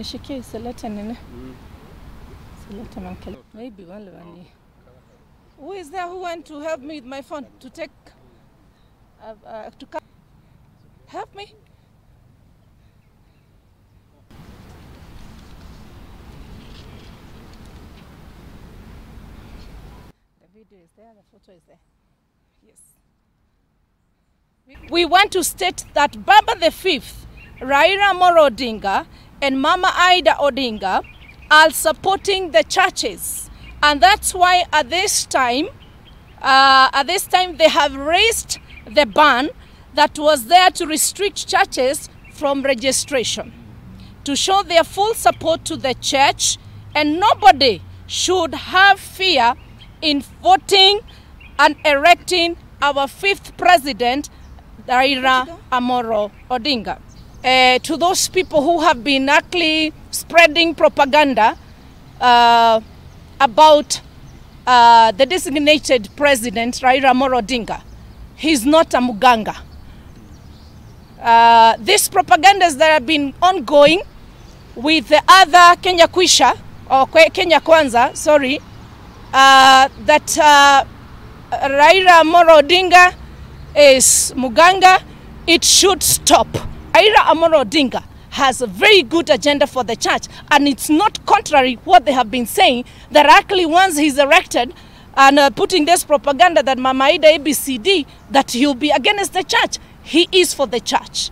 Nishikie iselete nene. Iselete mankele. Maybe wale wani. Who is there who went to help me with my phone to take to come? Help me. The video is there, the photo is there. Yes. We want to state that Baba the Fifth, Raila Odinga, and Mama Ida Odinga are supporting the churches, and that's why at this time they have raised the ban that was there to restrict churches from registration, to show their full support to the church, and nobody should have fear in voting and erecting our fifth president, Raila Odinga. To those people who have been actually spreading propaganda about the designated president, Raila Odinga, he's not a muganga. These propagandas that have been ongoing with the other Kenya Kwisha, or Kenya Kwanza, sorry, that Raila Odinga is muganga, it should stop. Raila Odinga has a very good agenda for the church, and it's not contrary what they have been saying, that actually once he's elected and putting this propaganda that Mama Ida ABCD, that he'll be against the church. He is for the church.